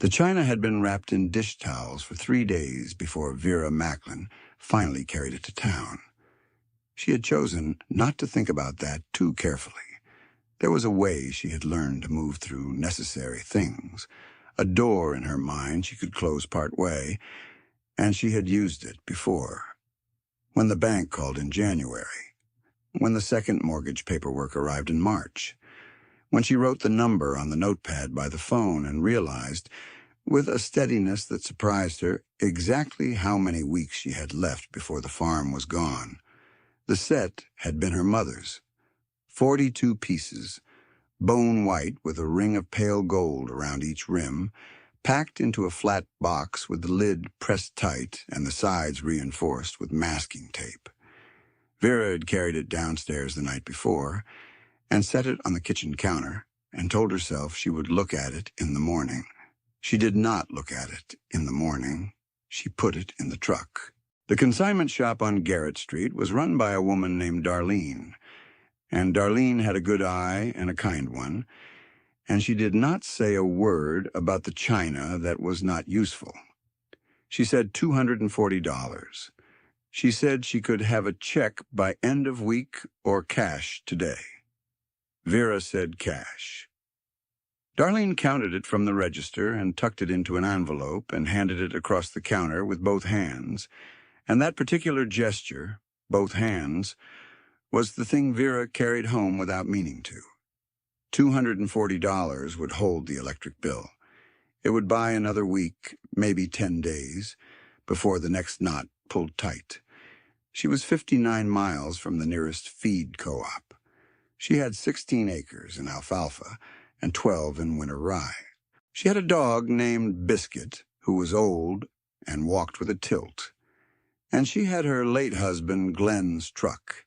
The china had been wrapped in dish towels for 3 days before Vera Macklin finally carried it to town. She had chosen not to think about that too carefully. There was a way she had learned to move through necessary things, a door in her mind she could close part way, and she had used it before. When the bank called in January, when the second mortgage paperwork arrived in March, when she wrote the number on the notepad by the phone and realized, with a steadiness that surprised her, exactly how many weeks she had left before the farm was gone. The set had been her mother's. 42 pieces, bone white with a ring of pale gold around each rim, packed into a flat box with the lid pressed tight and the sides reinforced with masking tape. Vera had carried it downstairs the night before and set it on the kitchen counter and told herself she would look at it in the morning. She did not look at it in the morning. She put it in the truck. The consignment shop on Garrett Street was run by a woman named Darlene, and Darlene had a good eye and a kind one, and she did not say a word about the china that was not useful. She said $240. She said she could have a check by end of week or cash today. Vera said cash. Darlene counted it from the register and tucked it into an envelope and handed it across the counter with both hands, and that particular gesture, both hands, was the thing Vera carried home without meaning to. $240 would hold the electric bill. It would buy another week, maybe 10 days, before the next knot pulled tight. She was 59 miles from the nearest feed co-op. She had 16 acres in alfalfa and 12 in winter rye. She had a dog named Biscuit, who was old and walked with a tilt. And she had her late husband Glenn's truck.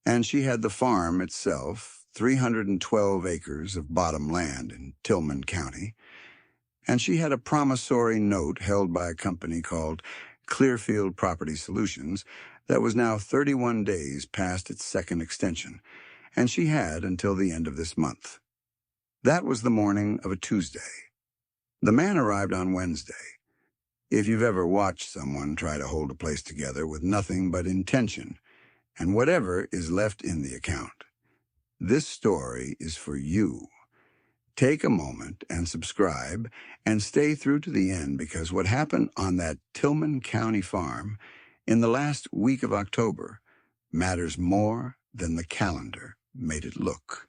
And she had the farm itself, 312 acres of bottom land in Tillman County. And she had a promissory note held by a company called Clearfield Property Solutions that was now 31 days past its second extension, and she had until the end of this month. That was the morning of a Tuesday. The man arrived on Wednesday. If you've ever watched someone try to hold a place together with nothing but intention, and whatever is left in the account, this story is for you. Take a moment and subscribe and stay through to the end, because what happened on that Tillman County farm in the last week of October matters more than the calendar made it look.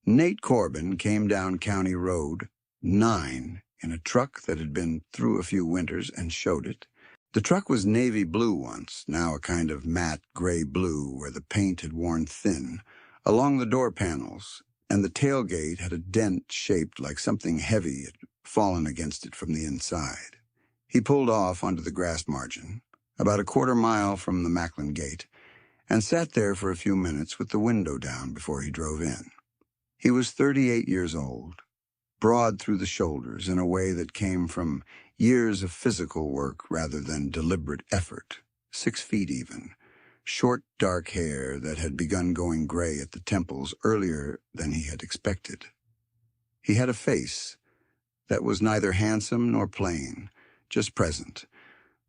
Nate Corbin came down County Road 9 in a truck that had been through a few winters and showed it. The truck was navy blue once, now a kind of matte gray blue where the paint had worn thin along the door panels, and the tailgate had a dent shaped like something heavy had fallen against it from the inside. He pulled off onto the grass margin, about a quarter mile from the Macklin gate, and sat there for a few minutes with the window down before he drove in. He was 38 years old, broad through the shoulders in a way that came from years of physical work rather than deliberate effort, 6 feet even, short dark hair that had begun going gray at the temples earlier than he had expected. He had a face that was neither handsome nor plain, just present,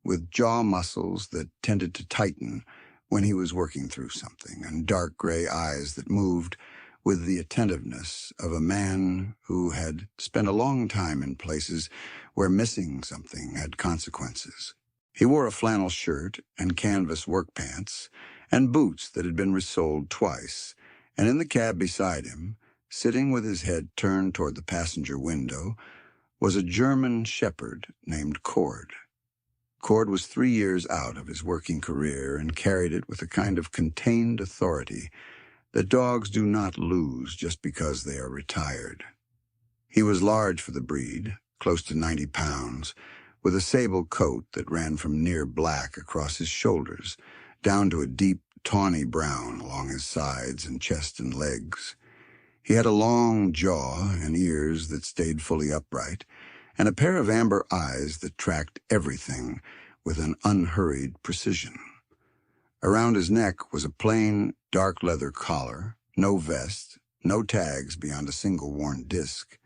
with jaw muscles that tended to tighten when he was working through something, and dark gray eyes that moved with the attentiveness of a man who had spent a long time in places where missing something had consequences. He wore a flannel shirt and canvas work pants and boots that had been resoled twice, and in the cab beside him, sitting with his head turned toward the passenger window, was a German shepherd named Cord. Cord was 3 years out of his working career and carried it with a kind of contained authority that dogs do not lose just because they are retired. He was large for the breed, close to 90 pounds, with a sable coat that ran from near black across his shoulders, down to a deep tawny brown along his sides and chest and legs. He had a long jaw and ears that stayed fully upright, and a pair of amber eyes that tracked everything with an unhurried precision. Around his neck was a plain, dark leather collar, no vest, no tags beyond a single worn disc.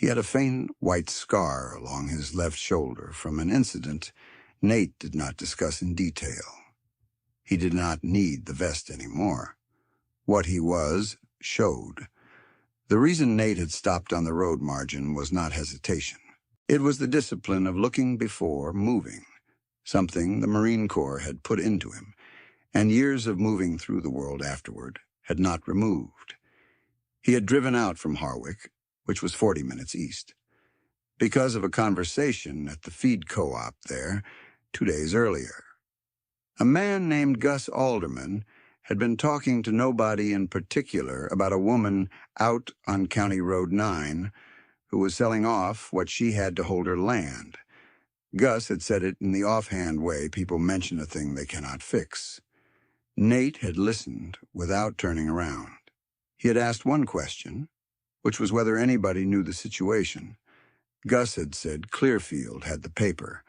He had a faint white scar along his left shoulder from an incident Nate did not discuss in detail. He did not need the vest anymore. What he was showed. The reason Nate had stopped on the road margin was not hesitation. It was the discipline of looking before moving, something the Marine Corps had put into him, and years of moving through the world afterward had not removed. He had driven out from Harwick, which was 40 minutes east, because of a conversation at the feed co-op there 2 days earlier. A man named Gus Alderman had been talking to nobody in particular about a woman out on County Road 9 who was selling off what she had to hold her land. Gus had said it in the offhand way people mention a thing they cannot fix. Nate had listened without turning around. He had asked one question, which was whether anybody knew the situation. Gus had said Clearfield had the paper.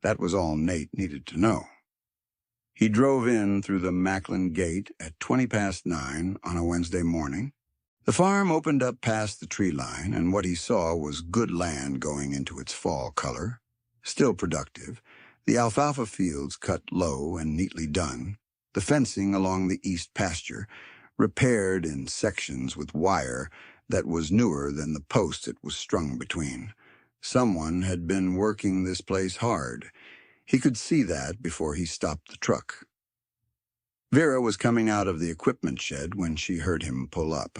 That was all Nate needed to know. He drove in through the Macklin Gate at 9:20 on a Wednesday morning. The farm opened up past the tree line, and what he saw was good land going into its fall color, still productive, the alfalfa fields cut low and neatly done, the fencing along the east pasture, repaired in sections with wire that was newer than the post it was strung between. Someone had been working this place hard. He could see that before he stopped the truck. Vera was coming out of the equipment shed when she heard him pull up.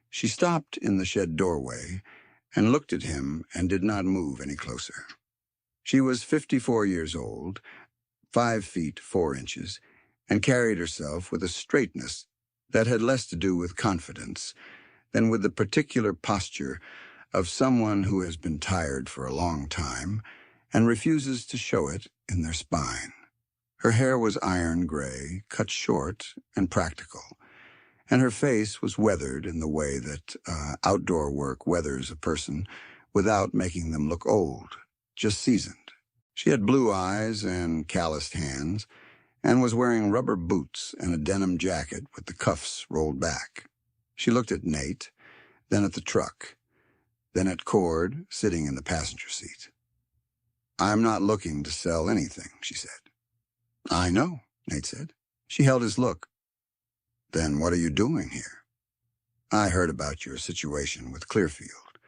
She stopped in the shed doorway and looked at him and did not move any closer. She was 54 years old, 5 feet 4 inches, and carried herself with a straightness that had less to do with confidence than with the particular posture of someone who has been tired for a long time and refuses to show it in their spine. Her hair was iron gray, cut short and practical, and her face was weathered in the way that outdoor work weathers a person without making them look old, just seasoned. She had blue eyes and calloused hands, and was wearing rubber boots and a denim jacket with the cuffs rolled back. She looked at Nate, then at the truck, then at Cord sitting in the passenger seat. "I'm not looking to sell anything," she said. "I know," Nate said. She held his look. "Then what are you doing here?" "I heard about your situation with Clearfield.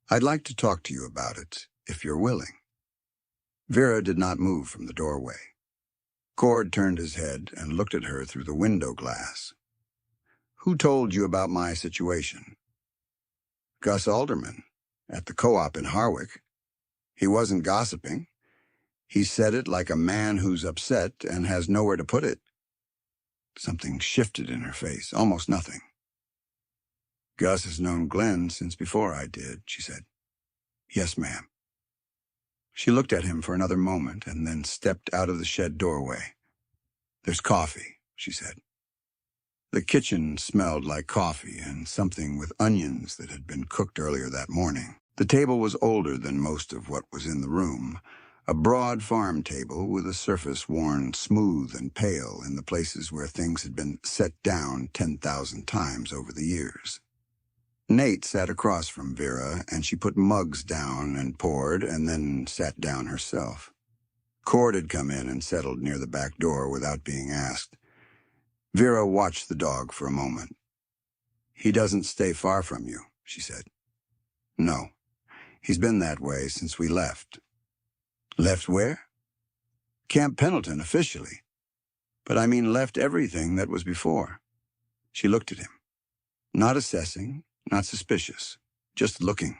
I'd like to talk to you about it, if you're willing." Vera did not move from the doorway. Cord turned his head and looked at her through the window glass. "Who told you about my situation?" "Gus Alderman, at the co-op in Harwick. He wasn't gossiping. He said it like a man who's upset and has nowhere to put it." Something shifted in her face, almost nothing. "Gus has known Glenn since before I did," she said. "Yes, ma'am." She looked at him for another moment and then stepped out of the shed doorway. "There's coffee," she said. The kitchen smelled like coffee and something with onions that had been cooked earlier that morning. The table was older than most of what was in the room, a broad farm table with a surface worn smooth and pale in the places where things had been set down 10,000 times over the years. Nate sat across from Vera, and she put mugs down and poured, and then sat down herself. Cord had come in and settled near the back door without being asked. Vera watched the dog for a moment. "He doesn't stay far from you," she said. "No. He's been that way since we left." "Left where?" "Camp Pendleton, officially. But I mean left everything that was before." She looked at him. Not assessing, not suspicious, just looking.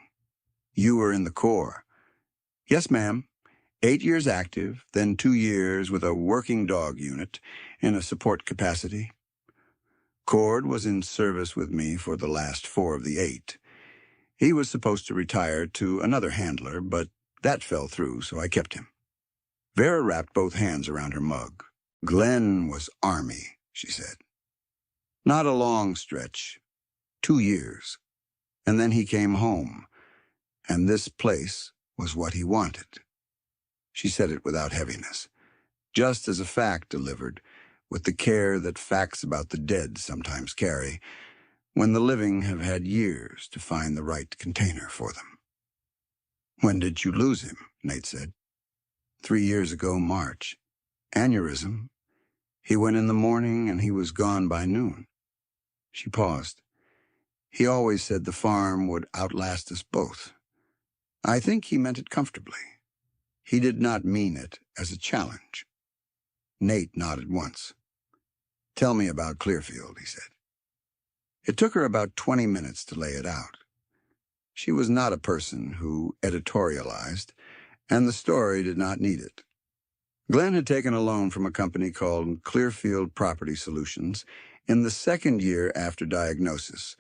"You were in the Corps." "Yes, ma'am. 8 years active, then 2 years with a working dog unit in a support capacity. Cord was in service with me for the last 4 of the 8. He was supposed to retire to another handler, but that fell through, so I kept him." Vera wrapped both hands around her mug. "Glenn was Army," she said. "Not a long stretch. 2 years. And then he came home, and this place was what he wanted." She said it without heaviness, just as a fact delivered, with the care that facts about the dead sometimes carry, when the living have had years to find the right container for them. When did you lose him? Nate said. 3 years ago, March. Aneurysm. He went in the morning and he was gone by noon. She paused. He always said the farm would outlast us both. I think he meant it comfortably. He did not mean it as a challenge. Nate nodded once. Tell me about Clearfield, he said. It took her about 20 minutes to lay it out. She was not a person who editorialized, and the story did not need it. Glenn had taken a loan from a company called Clearfield Property Solutions in the second year after diagnosis,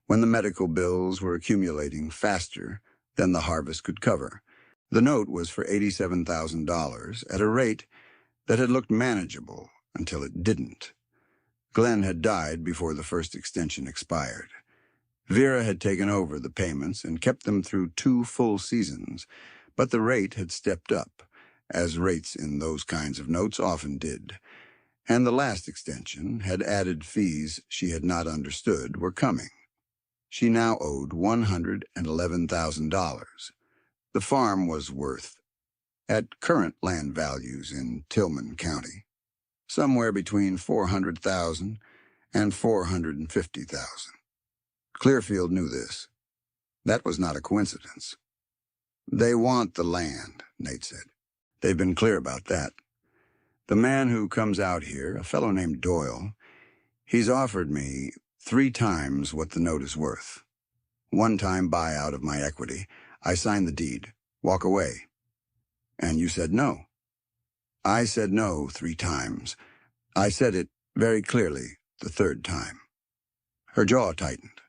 when the medical bills were accumulating faster than the harvest could cover. The note was for $87,000 at a rate that had looked manageable until it didn't. Glenn had died before the first extension expired. Vera had taken over the payments and kept them through 2 full seasons, but the rate had stepped up, as rates in those kinds of notes often did, and the last extension had added fees she had not understood were coming. She now owed $111,000. The farm was worth, at current land values in Tillman County, somewhere between $400,000 and $450,000. Clearfield knew this. That was not a coincidence. They want the land, Nate said. They've been clear about that. The man who comes out here, a fellow named Doyle, he's offered me 3 times what the note is worth. 1-time buyout of my equity. I signed the deed. Walk away. And you said no. I said no 3 times. I said it very clearly the 3rd time. Her jaw tightened.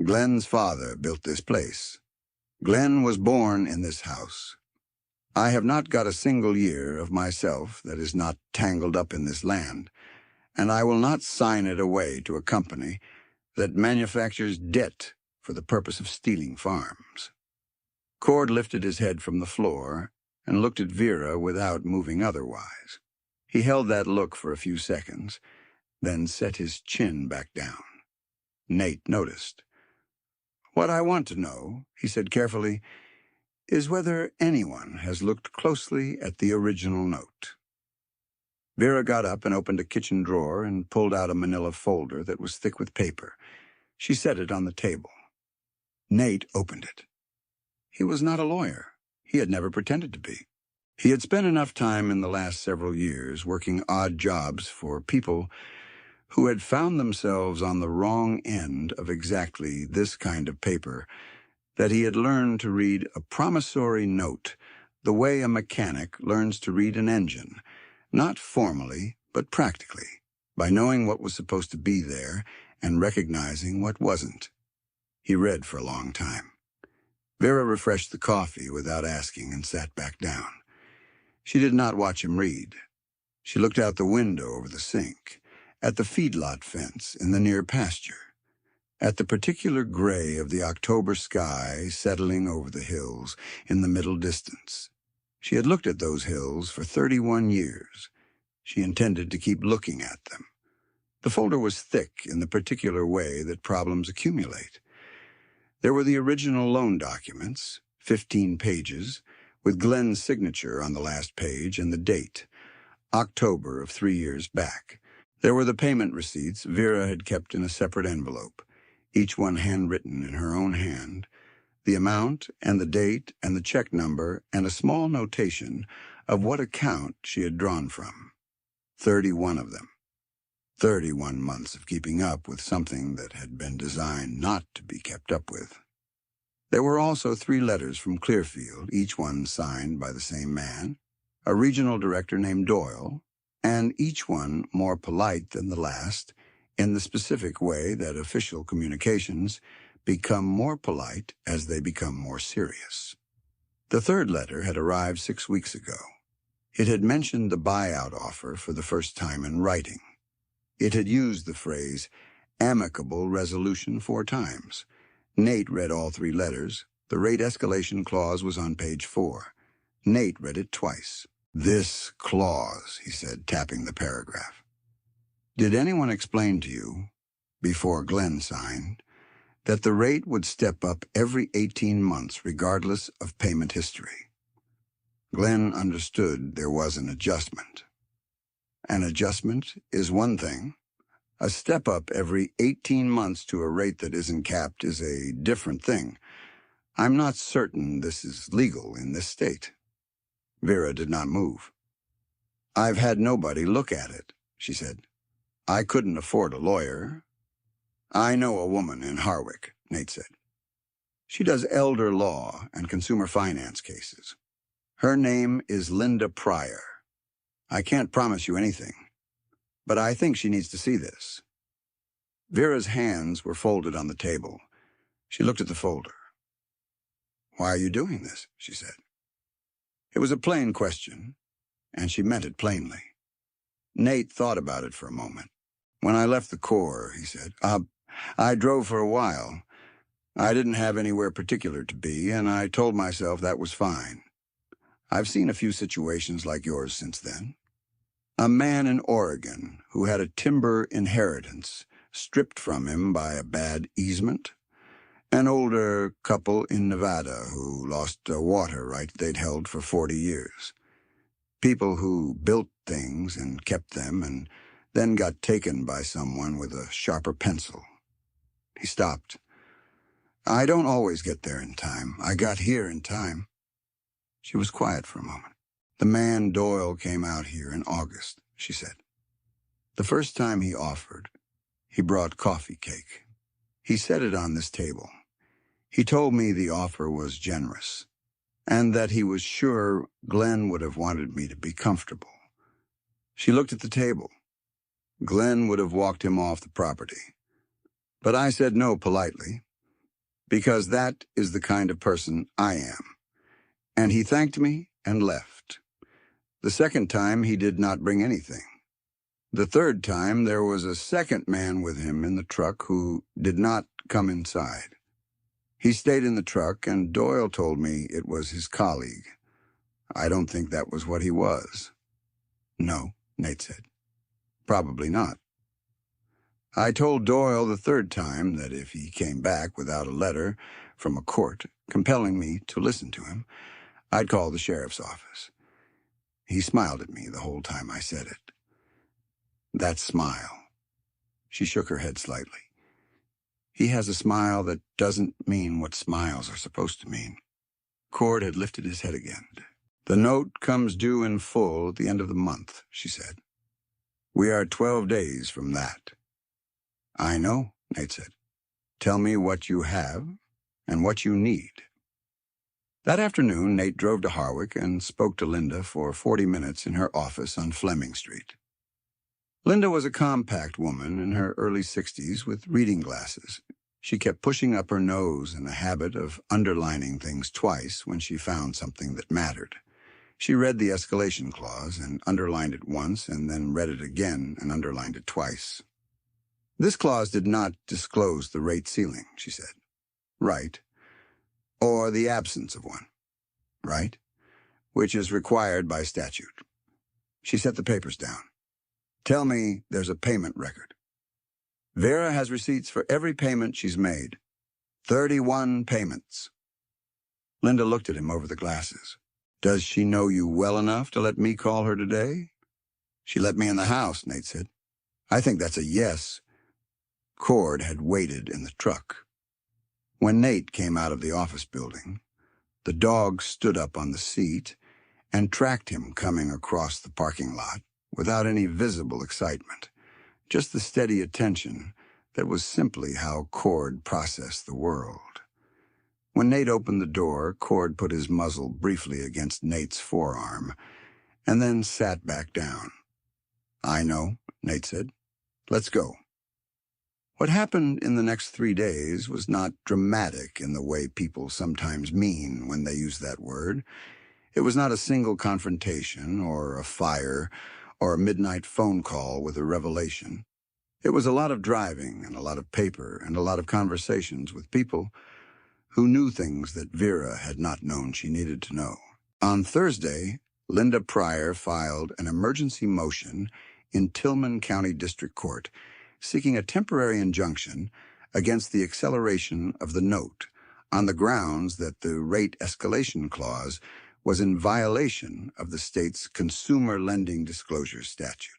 Glenn's father built this place. Glenn was born in this house. I have not got a single year of myself that is not tangled up in this land, and I will not sign it away to a company that manufactures debt for the purpose of stealing farms. Cord lifted his head from the floor and looked at Vera without moving otherwise. He held that look for a few seconds, then set his chin back down. Nate noticed. What I want to know, he said carefully, is whether anyone has looked closely at the original note. Vera got up and opened a kitchen drawer and pulled out a manila folder that was thick with paper. She set it on the table. Nate opened it. He was not a lawyer. He had never pretended to be. He had spent enough time in the last several years working odd jobs for people who had found themselves on the wrong end of exactly this kind of paper that he had learned to read a promissory note the way a mechanic learns to read an engine, not formally, but practically, by knowing what was supposed to be there and recognizing what wasn't. He read for a long time. Vera refreshed the coffee without asking and sat back down. She did not watch him read. She looked out the window over the sink, at the feedlot fence in the near pasture, at the particular gray of the October sky settling over the hills in the middle distance. She had looked at those hills for 31 years. She intended to keep looking at them. The folder was thick in the particular way that problems accumulate. There were the original loan documents, 15 pages, with Glenn's signature on the last page and the date, October of 3 years back. There were the payment receipts Vera had kept in a separate envelope, each one handwritten in her own hand, the amount and the date and the check number and a small notation of what account she had drawn from. 31 of them. 31 months of keeping up with something that had been designed not to be kept up with. There were also 3 letters from Clearfield, each one signed by the same man, a regional director named Doyle, and each one more polite than the last in the specific way that official communications become more polite as they become more serious. The 3rd letter had arrived 6 weeks ago. It had mentioned the buyout offer for the first time in writing. It had used the phrase, amicable resolution 4 times. Nate read all 3 letters. The rate escalation clause was on page 4. Nate read it twice. This clause, he said, tapping the paragraph. Did anyone explain to you before Glenn signed, that the rate would step up every 18 months regardless of payment history. Glenn understood there was an adjustment. An adjustment is one thing. A step up every 18 months to a rate that isn't capped is a different thing. I'm not certain this is legal in this state. Vera did not move. I've had nobody look at it, she said. I couldn't afford a lawyer. I know a woman in Harwick, Nate said. She does elder law and consumer finance cases. Her name is Linda Pryor. I can't promise you anything, but I think she needs to see this. Vera's hands were folded on the table. She looked at the folder. Why are you doing this? She said. It was a plain question, and she meant it plainly. Nate thought about it for a moment. When I left the Corps, he said, I drove for a while. I didn't have anywhere particular to be, and I told myself that was fine. I've seen a few situations like yours since then. A man in Oregon who had a timber inheritance stripped from him by a bad easement. An older couple in Nevada who lost a water right they'd held for 40 years. People who built things and kept them and then got taken by someone with a sharper pencil. He stopped. I don't always get there in time. I got here in time. She was quiet for a moment. The man Doyle came out here in August, she said. The first time he offered, he brought coffee cake. He set it on this table. He told me the offer was generous, and that he was sure Glenn would have wanted me to be comfortable. She looked at the table. Glenn would have walked him off the property. But I said no politely, because that is the kind of person I am. And he thanked me and left. The second time he did not bring anything. The third time there was a second man with him in the truck who did not come inside. He stayed in the truck, and Doyle told me it was his colleague. I don't think that was what he was. No, Nate said. Probably not. I told Doyle the third time that if he came back without a letter from a court compelling me to listen to him, I'd call the sheriff's office. He smiled at me the whole time I said it. That smile. She shook her head slightly. He has a smile that doesn't mean what smiles are supposed to mean. Cord had lifted his head again. The note comes due in full at the end of the month, she said. We are 12 days from that. I know, Nate said. Tell me what you have and what you need. That afternoon, Nate drove to Harwick and spoke to Linda for 40 minutes in her office on Fleming Street. Linda was a compact woman in her early 60s with reading glasses. She kept pushing up her nose in a habit of underlining things twice when she found something that mattered. She read the escalation clause and underlined it once and then read it again and underlined it twice. This clause did not disclose the rate ceiling, she said. Right. Or the absence of one. Right. Which is required by statute. She set the papers down. Tell me there's a payment record. Vera has receipts for every payment she's made. 31 payments. Linda looked at him over the glasses. Does she know you well enough to let me call her today? She let me in the house, Nate said. I think that's a yes. Cord had waited in the truck. When Nate came out of the office building, the dog stood up on the seat and tracked him coming across the parking lot without any visible excitement, just the steady attention that was simply how Cord processed the world. When Nate opened the door, Cord put his muzzle briefly against Nate's forearm and then sat back down. I know, Nate said. Let's go. What happened in the next 3 days was not dramatic in the way people sometimes mean when they use that word. It was not a single confrontation or a fire or a midnight phone call with a revelation. It was a lot of driving and a lot of paper and a lot of conversations with people who knew things that Vera had not known she needed to know. On Thursday, Linda Pryor filed an emergency motion in Tillman County District Court seeking a temporary injunction against the acceleration of the note on the grounds that the rate escalation clause was in violation of the state's Consumer Lending Disclosure Statute.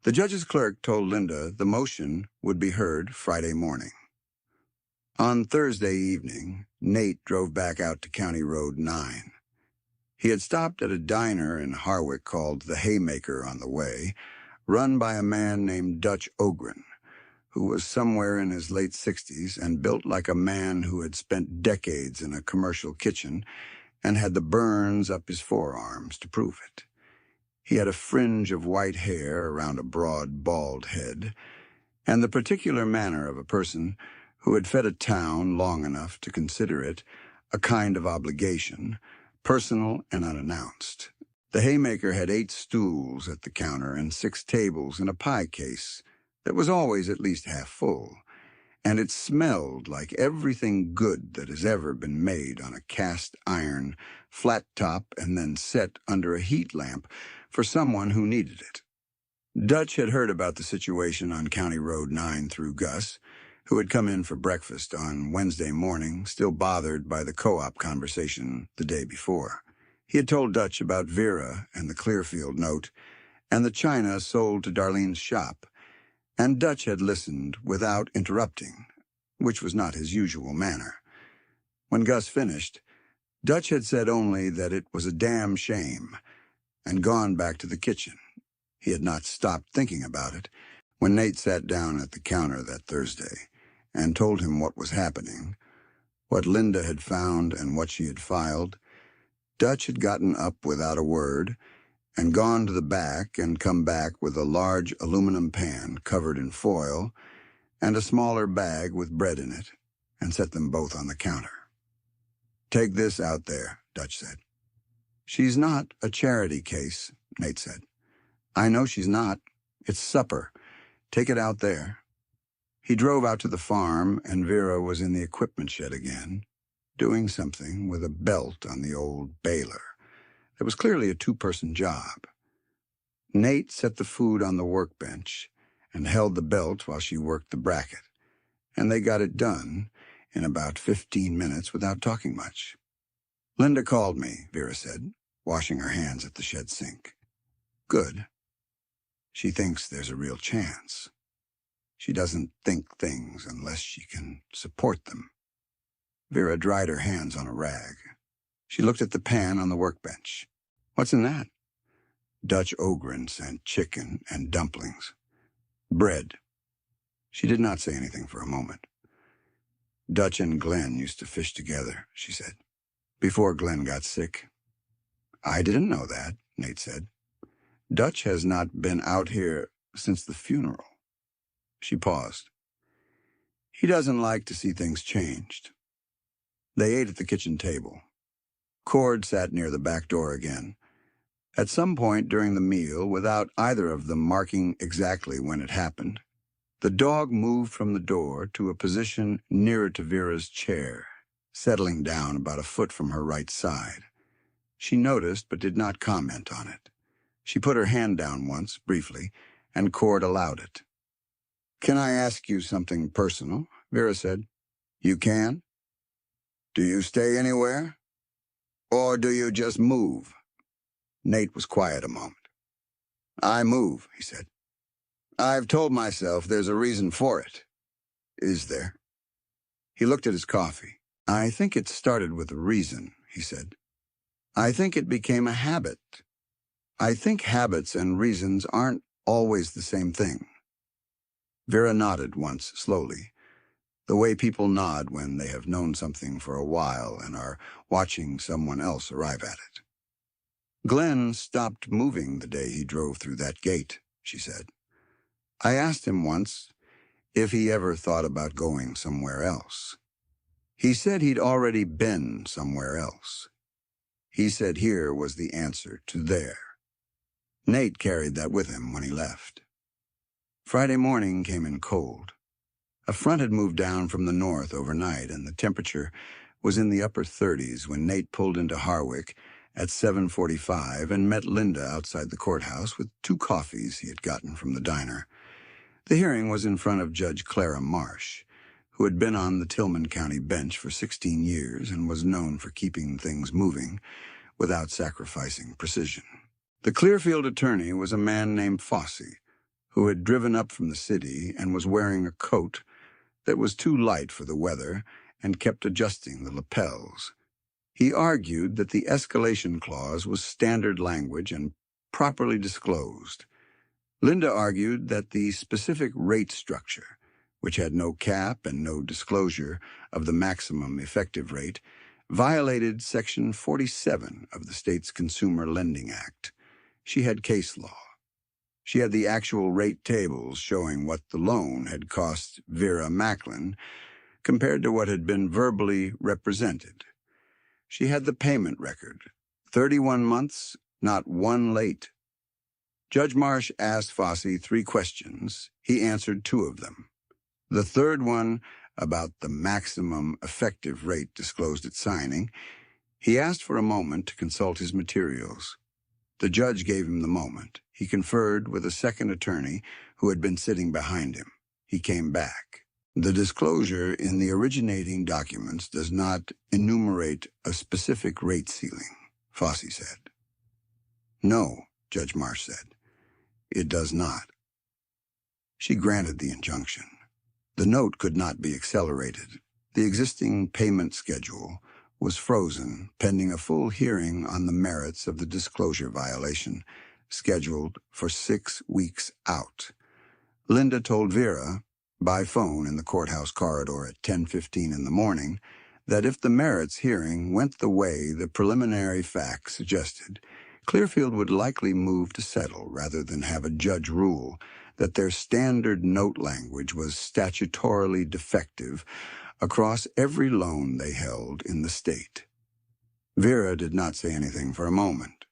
The judge's clerk told Linda the motion would be heard Friday morning. On Thursday evening, Nate drove back out to County Road 9. He had stopped at a diner in Harwick called the Haymaker on the way, run by a man named Dutch Ogren, who was somewhere in his late 60s and built like a man who had spent decades in a commercial kitchen and had the burns up his forearms to prove it. He had a fringe of white hair around a broad, bald head, and the particular manner of a person who had fed a town long enough to consider it a kind of obligation, personal and unannounced. The Haymaker had 8 stools at the counter and 6 tables and a pie case that was always at least half full, and it smelled like everything good that has ever been made on a cast iron, flat top and then set under a heat lamp for someone who needed it. Dutch had heard about the situation on County Road 9 through Gus, who had come in for breakfast on Wednesday morning, still bothered by the co-op conversation the day before. He had told Dutch about Vera and the Clearfield note, and the china sold to Darlene's shop, and Dutch had listened without interrupting, which was not his usual manner. When Gus finished, Dutch had said only that it was a damn shame, and gone back to the kitchen. He had not stopped thinking about it when Nate sat down at the counter that Thursday and told him what was happening, what Linda had found and what she had filed. Dutch had gotten up without a word and gone to the back and come back with a large aluminum pan covered in foil and a smaller bag with bread in it, and set them both on the counter. "Take this out there," Dutch said. "She's not a charity case," Nate said. "I know she's not. It's supper. Take it out there." He drove out to the farm, and Vera was in the equipment shed again, doing something with a belt on the old baler. It was clearly a 2-person job. Nate set the food on the workbench and held the belt while she worked the bracket, and they got it done in about 15 minutes without talking much. "Linda called me," Vera said, washing her hands at the shed sink. "Good. She thinks there's a real chance. She doesn't think things unless she can support them." Vera dried her hands on a rag. She looked at the pan on the workbench. "What's in that?" Dutch Ogren sent chicken and dumplings. "Bread." She did not say anything for a moment. "Dutch and Glenn used to fish together," she said, "before Glenn got sick." "I didn't know that," Nate said. "Dutch has not been out here since the funeral." She paused. "He doesn't like to see things changed." They ate at the kitchen table. Cord sat near the back door again. At some point during the meal, without either of them marking exactly when it happened, the dog moved from the door to a position nearer to Vera's chair, settling down about a foot from her right side. She noticed but did not comment on it. She put her hand down once, briefly, and Cord allowed it. "Can I ask you something personal?" Vera said. "You can? Do you stay anywhere? Or do you just move?" Nate was quiet a moment. "I move," he said. "I've told myself there's a reason for it." "Is there?" He looked at his coffee. "I think it started with a reason," he said. "I think it became a habit. I think habits and reasons aren't always the same thing." Vera nodded once, slowly, the way people nod when they have known something for a while and are watching someone else arrive at it. "Glenn stopped moving the day he drove through that gate," she said. "I asked him once if he ever thought about going somewhere else. He said he'd already been somewhere else. He said here was the answer to there." Nate carried that with him when he left. Friday morning came in cold. A front had moved down from the north overnight, and the temperature was in the upper 30s when Nate pulled into Harwick at 7:45 and met Linda outside the courthouse with 2 coffees he had gotten from the diner. The hearing was in front of Judge Clara Marsh, who had been on the Tillman County bench for 16 years and was known for keeping things moving without sacrificing precision. The Clearfield attorney was a man named Fossey, who had driven up from the city and was wearing a coat that was too light for the weather and kept adjusting the lapels. He argued that the escalation clause was standard language and properly disclosed. Linda argued that the specific rate structure, which had no cap and no disclosure of the maximum effective rate, violated Section 47 of the state's Consumer Lending Act. She had case law. She had the actual rate tables showing what the loan had cost Vera Macklin compared to what had been verbally represented. She had the payment record, 31 months, not one late. Judge Marsh asked Fossey 3 questions. He answered 2 of them. The third one, about the maximum effective rate disclosed at signing, he asked for a moment to consult his materials. The judge gave him the moment. He conferred with a second attorney who had been sitting behind him. He came back. The disclosure in the originating documents does not enumerate a specific rate ceiling, Fossey said. No, Judge Marsh said. It does not. She granted the injunction. The note could not be accelerated. The existing payment schedule was frozen pending a full hearing on the merits of the disclosure violation, scheduled for 6 weeks out. Linda told Vera, by phone in the courthouse corridor at 10:15 in the morning, that if the merits hearing went the way the preliminary facts suggested, Clearfield would likely move to settle rather than have a judge rule that their standard note language was statutorily defective across every loan they held in the state. Vera did not say anything for a moment.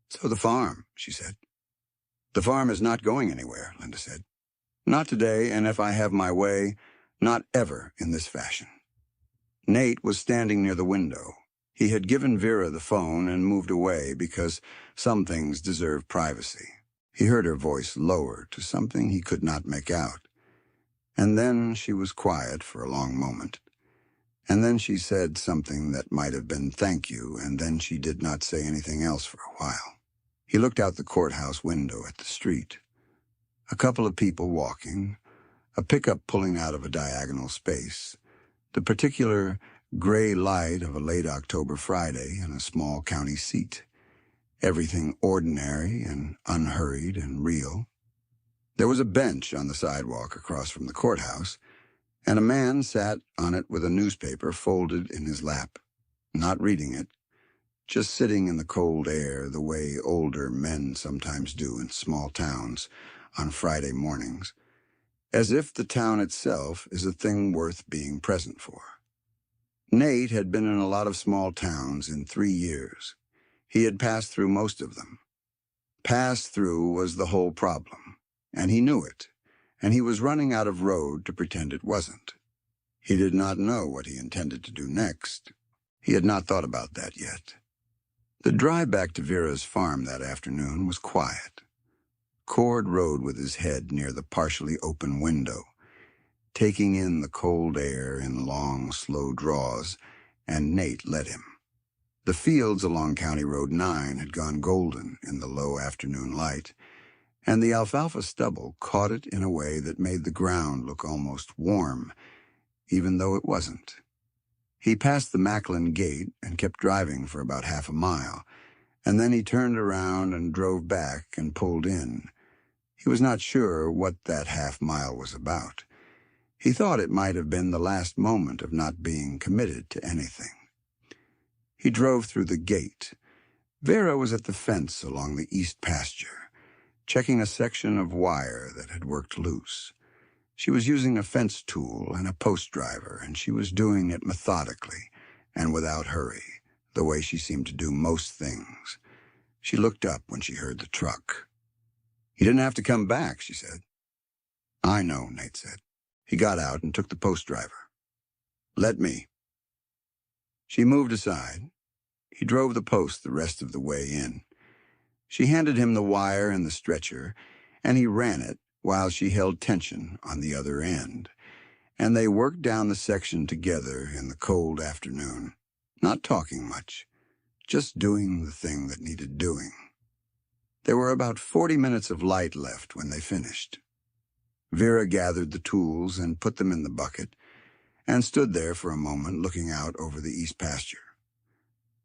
So the farm, she said. The farm is not going anywhere, Linda said. Not today, and if I have my way, not ever in this fashion. Nate was standing near the window. He had given Vera the phone and moved away because some things deserve privacy. He heard her voice lower to something he could not make out. And then she was quiet for a long moment. And then she said something that might have been thank you, and then she did not say anything else for a while. He looked out the courthouse window at the street. A couple of people walking, a pickup pulling out of a diagonal space, the particular gray light of a late October Friday in a small county seat. Everything ordinary and unhurried and real. There was a bench on the sidewalk across from the courthouse, and a man sat on it with a newspaper folded in his lap, not reading it, just sitting in the cold air the way older men sometimes do in small towns on Friday mornings, as if the town itself is a thing worth being present for. Nate had been in a lot of small towns in 3 years. He had passed through most of them. Pass through was the whole problem, and he knew it, and he was running out of road to pretend it wasn't. He did not know what he intended to do next. He had not thought about that yet. The drive back to Vera's farm that afternoon was quiet. Cord rode with his head near the partially open window, taking in the cold air in long, slow draws, and Nate led him. The fields along County Road 9 had gone golden in the low afternoon light, and the alfalfa stubble caught it in a way that made the ground look almost warm, even though it wasn't. He passed the Macklin gate and kept driving for about half a mile, and then he turned around and drove back and pulled in. He was not sure what that half mile was about. He thought it might have been the last moment of not being committed to anything. He drove through the gate. Vera was at the fence along the east pasture, checking a section of wire that had worked loose. She was using a fence tool and a post driver, and she was doing it methodically and without hurry, the way she seemed to do most things. She looked up when she heard the truck. "You didn't have to come back," she said. "I know," Nate said. He got out and took the post driver. "Let me." She moved aside. He drove the post the rest of the way in. She handed him the wire and the stretcher, and he ran it, while she held tension on the other end, and they worked down the section together in the cold afternoon, not talking much, just doing the thing that needed doing. There were about 40 minutes of light left when they finished. Vera gathered the tools and put them in the bucket, and stood there for a moment looking out over the east pasture.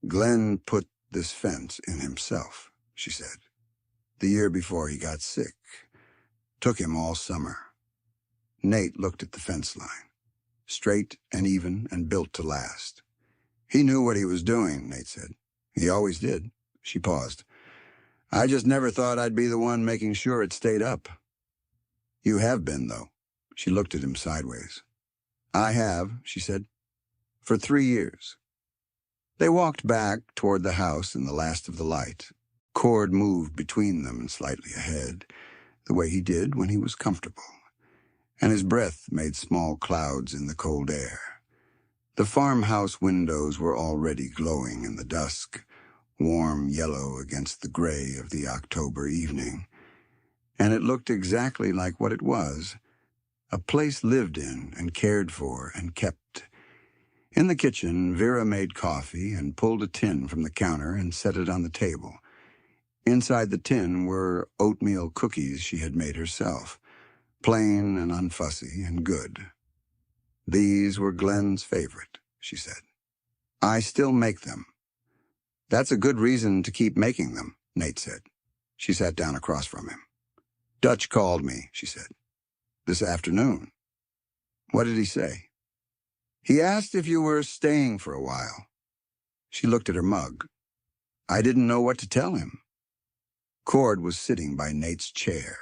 "Glenn put this fence in himself," she said. "The year before he got sick. Took him all summer." Nate looked at the fence line. Straight and even and built to last. "He knew what he was doing," Nate said. "He always did." She paused. "I just never thought I'd be the one making sure it stayed up." "You have been, though." She looked at him sideways. "I have," she said, "for 3 years." They walked back toward the house in the last of the light. Cord moved between them and slightly ahead, the way he did when he was comfortable, and his breath made small clouds in the cold air. The farmhouse windows were already glowing in the dusk, warm yellow against the gray of the October evening, and it looked exactly like what it was, a place lived in and cared for and kept. In the kitchen, Vera made coffee and pulled a tin from the counter and set it on the table. Inside the tin were oatmeal cookies she had made herself, plain and unfussy and good. "These were Glenn's favorite," she said. "I still make them." "That's a good reason to keep making them," Nate said. She sat down across from him. "Dutch called me," she said. "This afternoon." "What did he say?" "He asked if you were staying for a while." She looked at her mug. "I didn't know what to tell him." Cord was sitting by Nate's chair.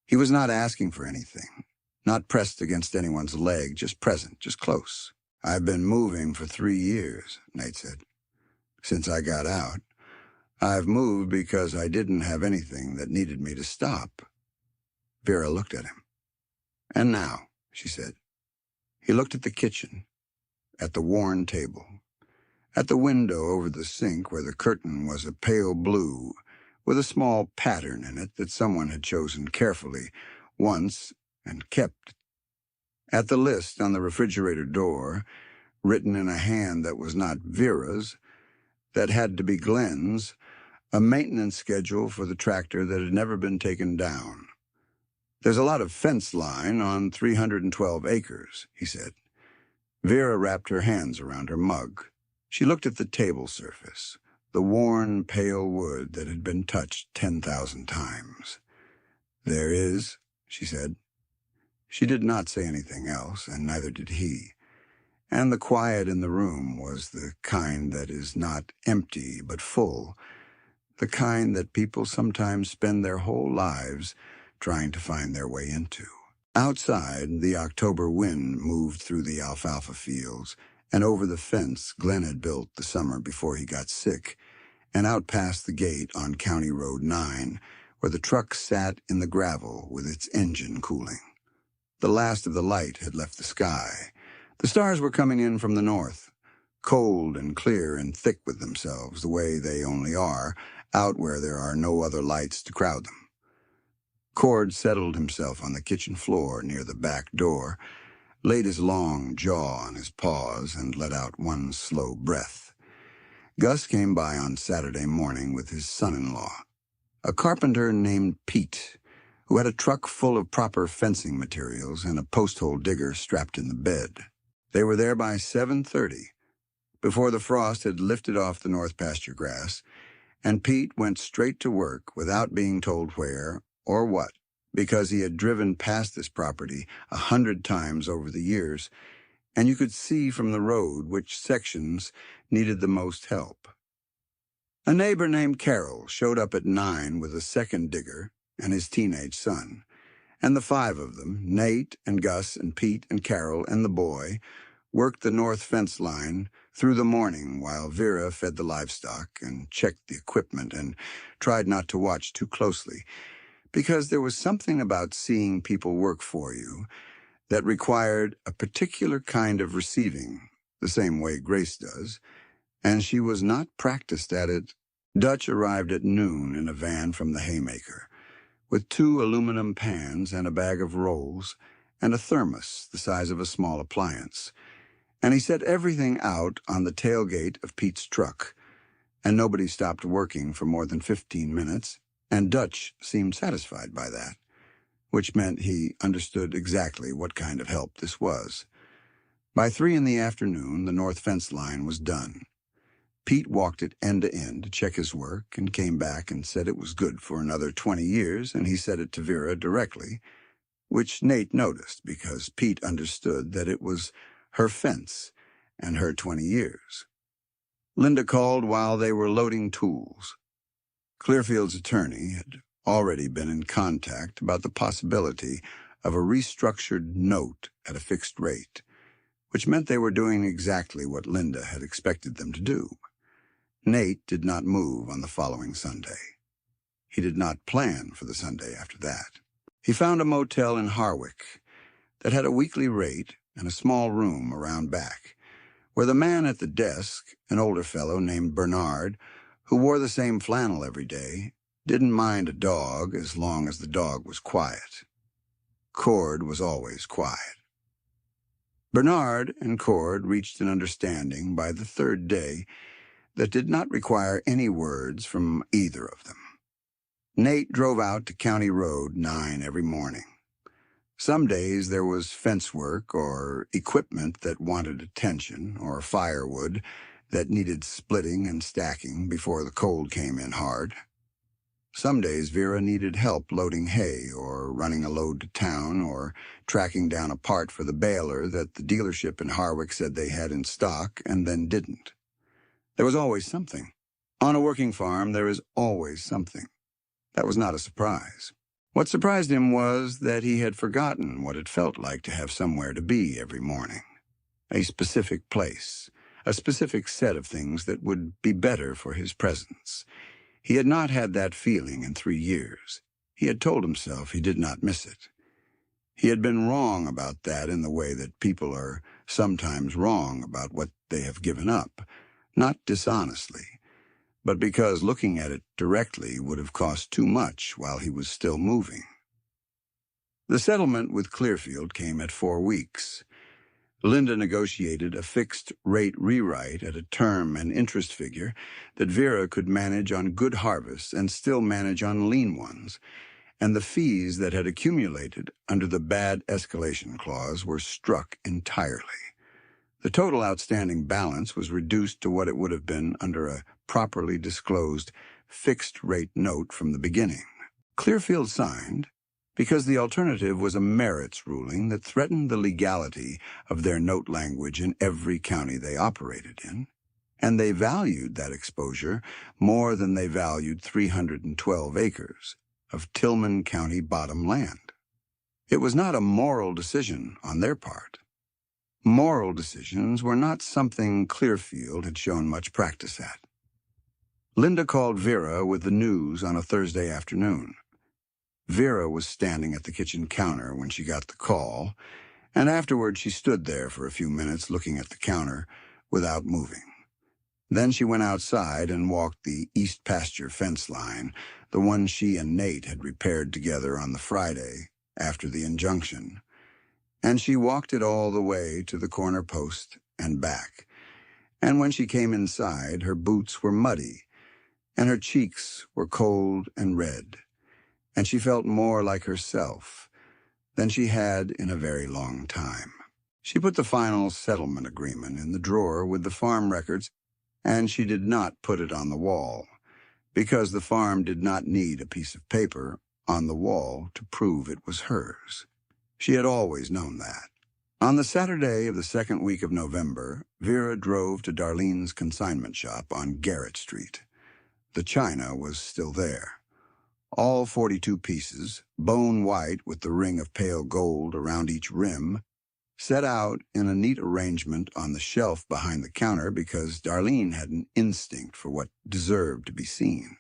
He was not asking for anything, not pressed against anyone's leg, just present, just close. "I've been moving for 3 years," Nate said. "Since I got out. I've moved because I didn't have anything that needed me to stop." Vera looked at him. "And now," she said. He looked at the kitchen, at the worn table, at the window over the sink where the curtain was a pale blue, with a small pattern in it that someone had chosen carefully once and kept. At the list on the refrigerator door, written in a hand that was not Vera's, that had to be Glenn's, a maintenance schedule for the tractor that had never been taken down. "There's a lot of fence line on 312 acres, he said. Vera wrapped her hands around her mug. She looked at the table surface, the worn, pale wood that had been touched 10,000 times. "There is," she said. She did not say anything else, and neither did he. And the quiet in the room was the kind that is not empty but full, the kind that people sometimes spend their whole lives trying to find their way into. Outside, the October wind moved through the alfalfa fields and over the fence Glenn had built the summer before he got sick, and out past the gate on County Road 9, where the truck sat in the gravel with its engine cooling. The last of the light had left the sky. The stars were coming in from the north, cold and clear and thick with themselves, the way they only are, out where there are no other lights to crowd them. Cord settled himself on the kitchen floor near the back door, laid his long jaw on his paws, and let out one slow breath. Gus came by on Saturday morning with his son-in-law, a carpenter named Pete, who had a truck full of proper fencing materials and a post-hole digger strapped in the bed. They were there by 7:30, before the frost had lifted off the north pasture grass, and Pete went straight to work without being told where or what, because he had driven past this property 100 times over the years, and you could see from the road which sections needed the most help. A neighbor named Carol showed up at 9 with a second digger and his teenage son, and the 5 of them, Nate and Gus and Pete and Carol and the boy, worked the north fence line through the morning while Vera fed the livestock and checked the equipment and tried not to watch too closely, because there was something about seeing people work for you that required a particular kind of receiving, the same way Grace does, and she was not practiced at it. Dutch arrived at noon in a van from the haymaker, with 2 aluminum pans and a bag of rolls and a thermos the size of a small appliance, and he set everything out on the tailgate of Pete's truck, and nobody stopped working for more than 15 minutes, and Dutch seemed satisfied by that, which meant he understood exactly what kind of help this was. By 3 in the afternoon, the north fence line was done. Pete walked it end to end to check his work and came back and said it was good for another 20 years, and he said it to Vera directly, which Nate noticed because Pete understood that it was her fence and her 20 years. Linda called while they were loading tools. Clearfield's attorney had already been in contact about the possibility of a restructured note at a fixed rate, which meant they were doing exactly what Linda had expected them to do. Nate did not move on the following Sunday. He did not plan for the Sunday after that. He found a motel in Harwick that had a weekly rate and a small room around back, where the man at the desk, an older fellow named Bernard, who wore the same flannel every day, didn't mind a dog as long as the dog was quiet. Cord was always quiet. Bernard and Cord reached an understanding by the 3rd day that did not require any words from either of them. Nate drove out to County Road 9 every morning. Some days there was fence work or equipment that wanted attention or firewood that needed splitting and stacking before the cold came in hard. Some days Vera needed help loading hay or running a load to town or tracking down a part for the baler that the dealership in Harwick said they had in stock and then didn't. There was always something. On a working farm, there is always something. That was not a surprise. What surprised him was that he had forgotten what it felt like to have somewhere to be every morning. A specific place, a specific set of things that would be better for his presence. He had not had that feeling in 3 years. He had told himself he did not miss it. He had been wrong about that in the way that people are sometimes wrong about what they have given up, not dishonestly, but because looking at it directly would have cost too much while he was still moving. The settlement with Clearfield came at 4 weeks. Linda negotiated a fixed-rate rewrite at a term and interest figure that Vera could manage on good harvests and still manage on lean ones, and the fees that had accumulated under the bad escalation clause were struck entirely. The total outstanding balance was reduced to what it would have been under a properly disclosed fixed-rate note from the beginning. Clearfield signed because the alternative was a merits ruling that threatened the legality of their note language in every county they operated in, and they valued that exposure more than they valued 312 acres of Tillman County bottom land. It was not a moral decision on their part. Moral decisions were not something Clearfield had shown much practice at. Linda called Vera with the news on a Thursday afternoon. Vera was standing at the kitchen counter when she got the call, and afterward she stood there for a few minutes looking at the counter without moving. Then she went outside and walked the east pasture fence line, the one she and Nate had repaired together on the Friday after the injunction, and she walked it all the way to the corner post and back. And when she came inside, her boots were muddy, and her cheeks were cold and red, and she felt more like herself than she had in a very long time. She put the final settlement agreement in the drawer with the farm records, and she did not put it on the wall, because the farm did not need a piece of paper on the wall to prove it was hers. She had always known that. On the Saturday of the second week of November, Vera drove to Darlene's consignment shop on Garrett Street. The china was still there. All 42 pieces, bone white with the ring of pale gold around each rim, set out in a neat arrangement on the shelf behind the counter because Darlene had an instinct for what deserved to be seen.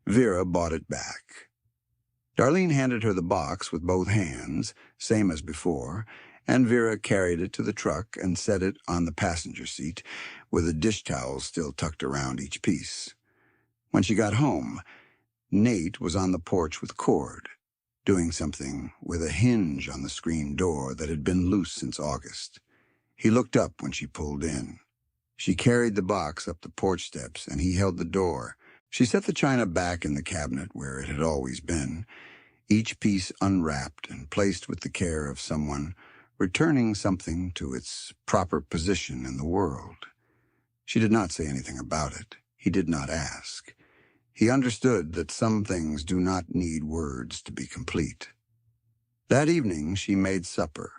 Vera bought it back. Darlene handed her the box with both hands, same as before, and Vera carried it to the truck and set it on the passenger seat, with a dish towel still tucked around each piece. When she got home, Nate was on the porch with Cord, doing something with a hinge on the screen door that had been loose since August. He looked up when she pulled in. She carried the box up the porch steps, and he held the door. She set the china back in the cabinet where it had always been, each piece unwrapped and placed with the care of someone returning something to its proper position in the world. She did not say anything about it. He did not ask. He understood that some things do not need words to be complete. That evening she made supper,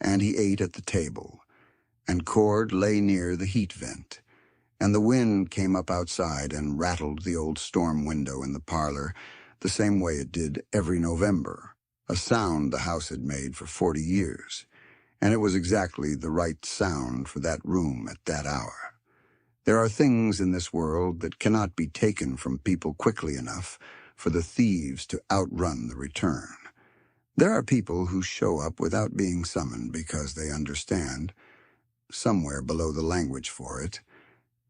and he ate at the table, and Cord lay near the heat vent, and the wind came up outside and rattled the old storm window in the parlor the same way it did every November, a sound the house had made for 40 years, and it was exactly the right sound for that room at that hour. There are things in this world that cannot be taken from people quickly enough for the thieves to outrun the return. There are people who show up without being summoned because they understand, somewhere below the language for it,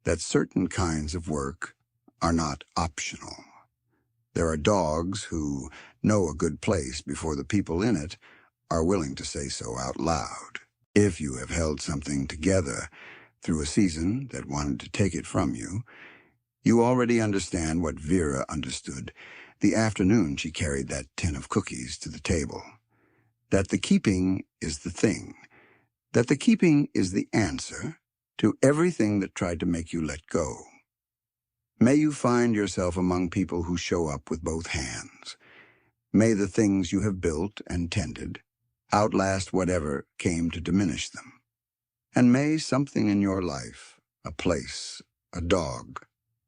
that certain kinds of work are not optional. There are dogs who know a good place before the people in it are willing to say so out loud. If you have held something together through a season that wanted to take it from you, you already understand what Vera understood the afternoon she carried that tin of cookies to the table. That the keeping is the thing. That the keeping is the answer to everything that tried to make you let go. May you find yourself among people who show up with both hands. May the things you have built and tended outlast whatever came to diminish them. And may something in your life, a place, a dog,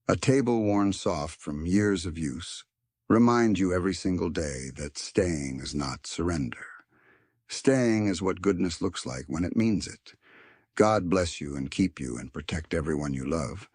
a table worn soft from years of use, remind you every single day that staying is not surrender. Staying is what goodness looks like when it means it. God bless you and keep you and protect everyone you love.